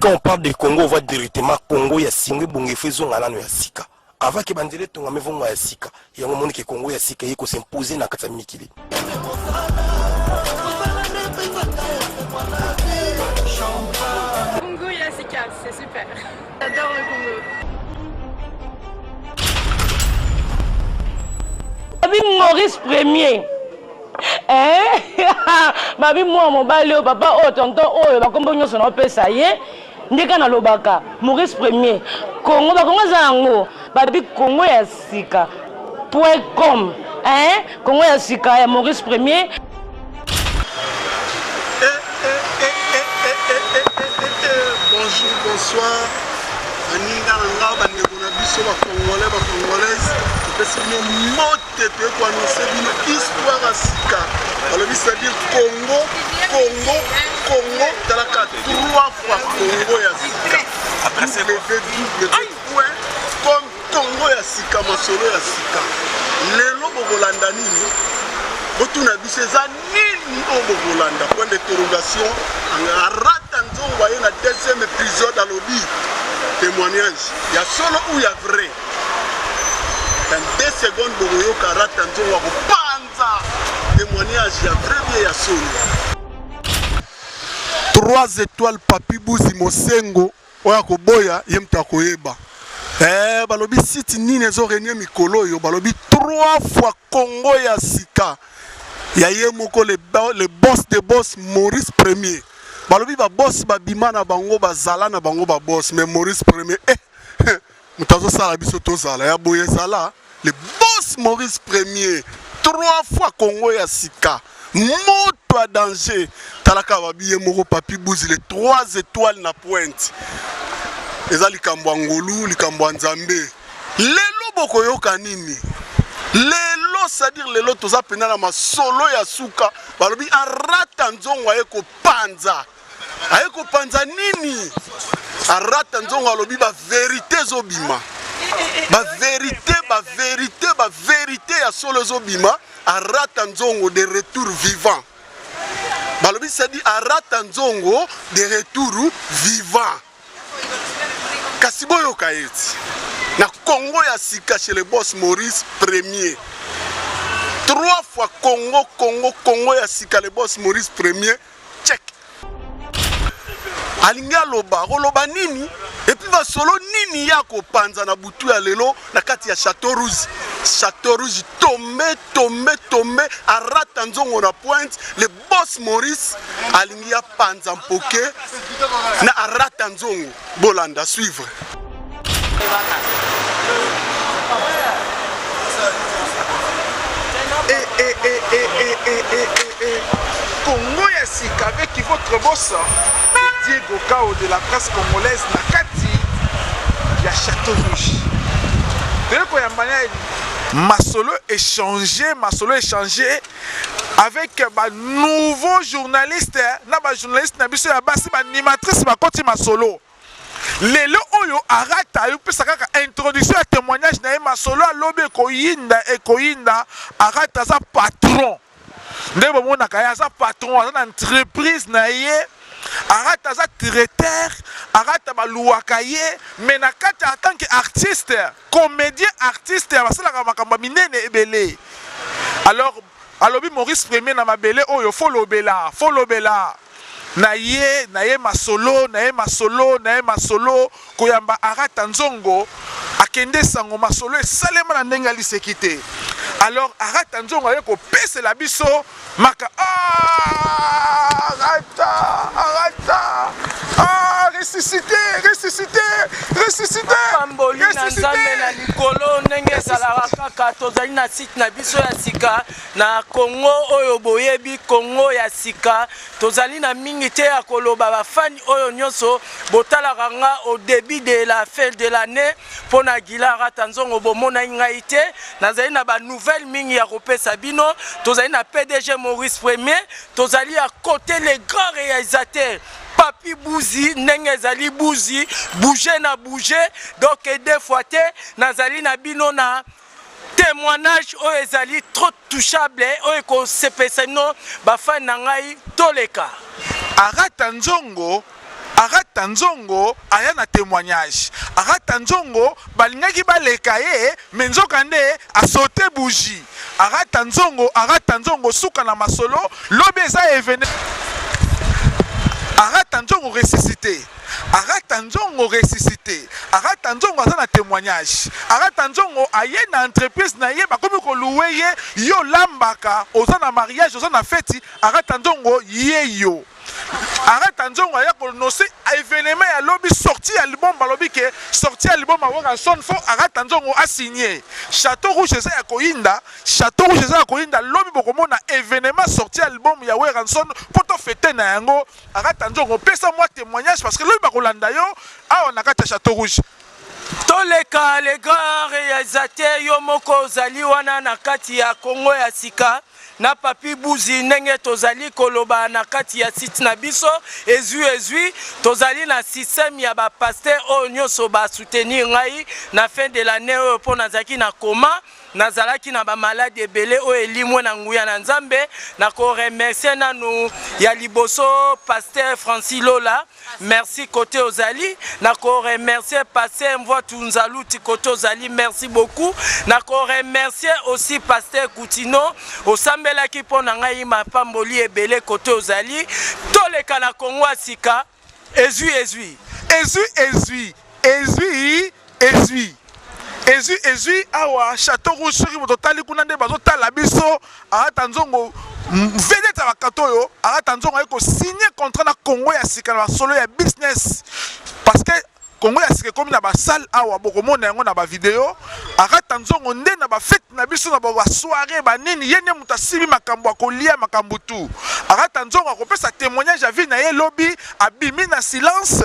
quand on parle de Congo, on voit directement Congo, il y a Singwe, Bongefezo, Ngalano, ya Sika. Avant que Bandele Tongame Vongo ya Sika, il y a un moment que Congo ya Sika, il faut s'imposer dans Katami Mikili. Congo ya Sika, c'est super. J'adore le Congo. Maurice Premier. Babi moi mon balé papa oh tonton oh ba kombo nyoso na pesa ye ndeka na lobaka Maurice Premier Congo ba Congo zango babi Congo ya sika.com Congo ya sika ya Maurice Premier. Bonjour, bonsoir. Aninga nga bande bona biso ba congolais ba congolaises. C'est une motte pour annoncer une histoire à Sika. Alors, c'est-à-dire Congo, dans la 3 fois Congo et Sika. Après, c'est le point comme Congo et Sika, Masolo et Sika. Les lots Bogolanda Nini, Botuna Bisseza Nini au Bogolanda. Point d'interrogation. En ratanzo, on voyait la deuxième épisode à l'objet. Témoignage. Il y a solo ou il y a vrai. Dans 2 secondes, Bogoyo Karata Nzongo Panza. Témoignage, il y a vrai bien, il y a solo. 3 étoiles Papi Bouzi Mosengo. Oya Koboya, Yemta Koyeba. Balobi site nini ezo régner mikolo yo. Balobi 3 fois Congo ya Sika. Ya Yemoko le boss de boss Maurice Premier. Balobi ba boss ba bimana bango ba zala na bango ba boss. Mais Maurice Premier, Mutazo Sala biso tozala. Ya boye zala. Le boss Maurice Premier, 3 fois Congo ya Sika, moto à danger. Talaka babiye moko Papi Bouzi, les 3 étoiles na pointe. Eza likambo angolu, likambo nzambe. Lelo boko yoka nini? Lelo, c'est-à-dire lelo toza pena na masolo ya suka. Balobi arata nzongo ayeko panza. Ayeko panza nini? Arata nzongo alobi ba vérité zobima. Ba vérité ya solo zobima arata nzongo de retour vivant. Balobi ça dit arata nzongo de retour vivant. Kasiboyo kaeti. Na Congo ya Sika chez le boss Maurice Premier. 3 fois Congo ya Sika le boss Maurice Premier. Check. Alinga loba nini? Et puis va solo nini yako panza na butu ya lelo na kati ya Château Rouge. Château Rouge tombé arata nzongo na pointe le boss Maurice alingia panza mpoke na arata nzongo bolanda suivre. Congo ya Sika avec votre boss Diego Kao de la presse congolaise Nakati, il y a Château Rouge. Masolo échangé avec un nouveau journaliste, journaliste animatrice Masolo. Lelo oyo arata yo pesa kaka introduction à témoignage na Masolo alobe koyinda arata za patron. Ndebo mona kaya za patron za entreprise na ye. Arata za traiteur, arata baluakaye, mais na kati en tant qu'artiste, comédien artiste, basala makambo minene ebele. Alors alobi Maurice Premier na mabele oyo follow bela. Na ye masolo koyamba arata nzongo akende sango masolo esalema na ndenge alisekite. Alors arata nzongo ayeko pese la biso maka ressuscité. Pamboli na nzambe na likolo ndenge ezalaka kaka tozali na site na biso ya Sika na Congo oyo boyebi Congo ya Sika tozali na mingi te ya koloba bafani oyo nyonso botalaka nga au début de la fin de l'année pona gila arata nzongo bomona ngai te nazali na ba nouvelle mingi ya kopesa bino tozali na PDG Maurice Premier tozali à côté les grands réalisateurs Papi Bouzi, Nengezali Bouzi, bouger na bouger, donc deux fois te, Nazali na bino na témoignage o ezali trop touchable, o eko sepeseno, bafan nangai toleka. Arata nzongo Arata Nzongo aya na témoignage. Arata Nzongo balingaki baleka ye menzoka nde a sauté bougie. Arata Nzongo suka na masolo lobi eza evene. Arata Nzongo ressuscité. Arata Nzongo ressuscité. Arata Nzongo aza na témoignage. Arata Nzongo aye na entreprise na ye bakomi ko louer ye yo lambaka oza na mariage oza na fête. Arata Nzongo ye yo. Arata Nzongo aya ko nose événement ya lobby sorti album balobi ke sorti album awaka son fo. Arata Nzongo a signé Château Rouge eza ya koinda. Château Rouge eza ya koinda lobby bokomona événement sorti album ya Weranson poto fêter na yango. Arata Nzongo pesa moi témoignage parce que lobby bakolanda yo awa na kata Château Rouge. Toleka les grands réalisateurs yo moko ozali wana na kati ya Congo ya sika na papi buzi ndenge tozali koloba na kati ya site na biso ezui tozali na système ya ba pasteur o nyonso ba soutenir ngai na fin de l'année oyo po nazaki na koma nazalaki na ba malade ebele o elimwe na nguya na Nzambe na ko remercier nanu ya liboso pasteur Francis Lola merci côté ozali na ko remercier pasteur Mvoa Tunzaluti côté ozali merci beaucoup na ko remercier aussi pasteur Koutino osambelaki po na ngai mapamboli ebele côté ozali toleka na Congo asika ezui awa Château Rouge soki mototali kuna nde bazotala biso Arata Nzongo vedette ya bakato oyo Arata Nzongo ayeko signer contrat na Congo ya sika na basolo ya business parce que Congo ya sika komi na basale awa bokomona yango na bavideo Arata Nzongo nde na bafete na biso na basoirée banini ye nde moto asibi makambo akolia makambo tu Arata Nzongo akopesa témoignage ya vie na ye lobi abimi na silence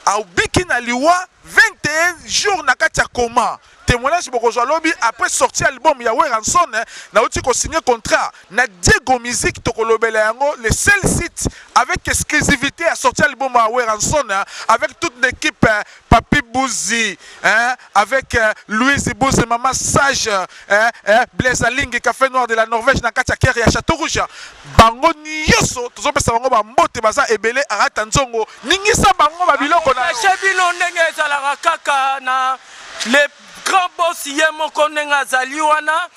abiki na liwa 21 jours na kati ya koma témoignage bokozwa lobi après sortir album ya Weranson na uti ko signer contrat na Diego Music tokolobela yango le seul site avec exclusivité à sortir album ya Weranson avec toute l'équipe Papi Bouzi avec Louise Bouzi Maman Sage Blaise Aling Café Noir de la Norvège na kati ya Keri ya Château Rouge bango nyoso tozopesa bango ba mbote baza ebele Arata Nzongo ningisa bango ba biloko na bino ndenge ezalaka kaka na le grand boss yemoko ndenge azali wana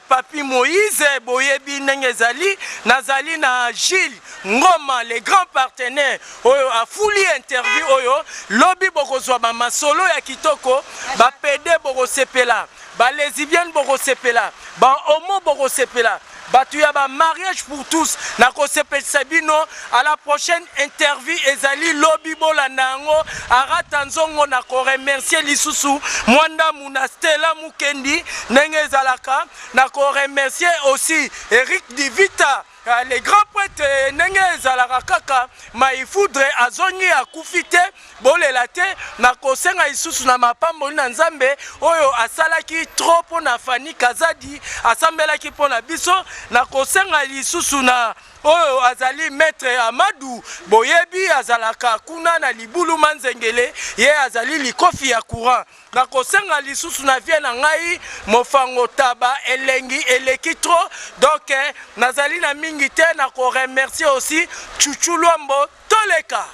Papi Moïse boyebi ndenge ezali nazali na Gilles Ngoma le grand partenaire oyo afuli interview oyo lobi bokozwa ba masolo ya kitoko ba PD bokosepela ba lesbienne bokosepela ba homo bokosepela Batuya ba mariage pour tous na kosepelisa bino à la prochaine interview ezali lobi bolanda yango Arata Nzongo na ko remercier lisusu Mwanda Muna Stella Mukendi ndenge ezalaka na ko remercier aussi Eric Divita les grands prêtres ndenge ezalaka kaka Maïfoudre azongi akufite bolela te na kosenga isusu na mapamboli na Nzambe oyo asalaki trop po na Fani Kazadi asambelaki po na biso na kosenga lisusu na oyo azali maître Amadou boyebi azalaka kuna na libulu manzengele ye azali likofi ya courant na kosenga lisusu na vie na ngai mofango taba elengi eleki trop donc nazali na mingi te na ko remercier aussi Chuchu Lwambo toleka.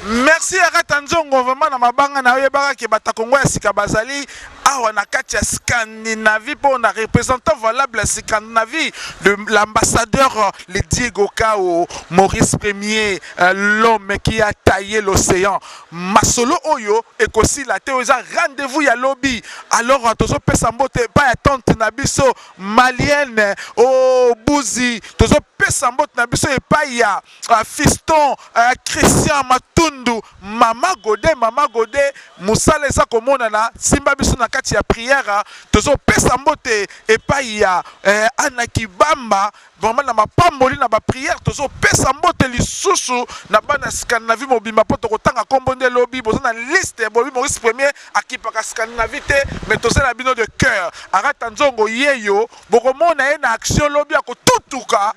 Merci Arata Nzongo vraiment na mabanga na yebaka ke bata Congo ya sika bazali awa na kati ya Scandinavie pour na représentant valable ya Scandinavie de l'ambassadeur le Diego Kao Maurice Premier l'homme qui a taillé l'océan masolo oyo ekosi la te oza rendez-vous ya lobby alors tozo pesa mbote pa ya tante na biso malienne o Buzi tozo pesa mbote na biso epai ya fiston Christian Matundu mama Gode musala eza komona na simba biso na kati ya prière tozo pesa mbote epai ya Ana Kibamba vraiment na mapamboli na ba prière tozo pesa mbote lisusu na bana Scandinavie mobima poto kotanga kombo nde lobi bozo na liste ya bobi Maurice Premier akipaka Scandinavie te mais tozo na bino de cœur Arata Nzongo yeyo bokomona ye na action lobi akotutuka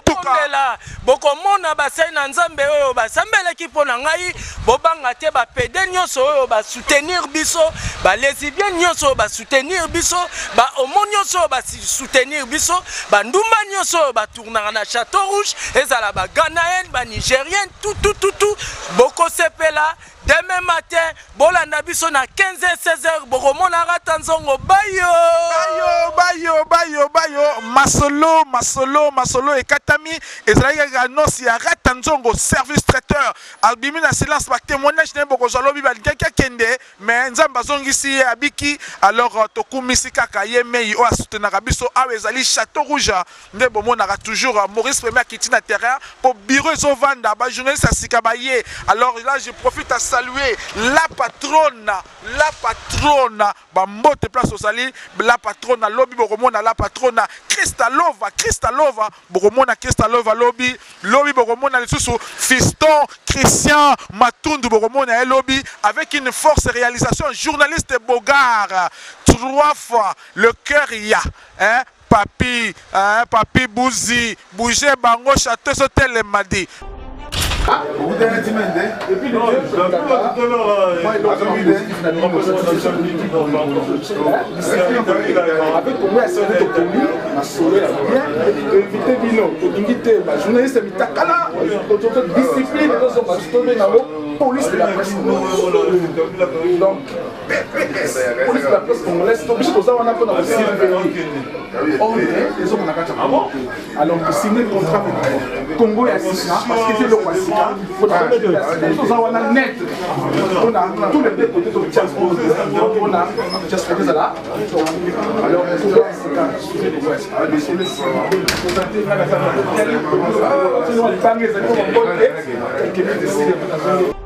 tokombela bokomona basai na Nzambe oyo basambelaki po na ngai bobanga te ba pede nyonso oyo soutenir biso ba lesbiens nyonso ba soutenir biso ba homo nyonso ba soutenir biso ba ndumba nyonso ba tournera na Château Rouge ezala ba Ghanéen ba Nigérien tout boko sepela demain matin bolanda biso na 15h-16h bokomona rata nzongo bayo masolo ekatami ezalaki annonce ya rata nzongo service traiteur albimi na silence ba témoignage ne bokozwa lobi balingaki akende mais nzambe azongisi abiki alors tokumisi kaka ye mei o asoutenaka biso awa ezali Château Rouge nde bomonaka toujours Maurice Premier akiti na terrain pour bureau ezovanda ba journaliste asika baye. Alors là je profite à saluer la patronne bambote place osali la patronne lobby bokomona la patronne Kristalova bokomona Kristalova lobby bokomona lisusu Fiston Christian Matundu bokomona lobby avec une force réalisation journaliste Bogard 3 fois le cœur ya hein papi Bouzi bouger bango château sotel madi. Et puis moi, avec comment elle s'est reconnue, ma soeur bien, éviter Bino, inviter ma journaliste Mitakala, discipline, police de la presse. Donc, police de la presse congolaise, donc je on a pas dans le alors que signer le contrat avec Congo et Assina, parce que c'est le Wassika, il faut on a net, on a tous les deux côtés de Tchad, on a just fait ça là. Alors, on a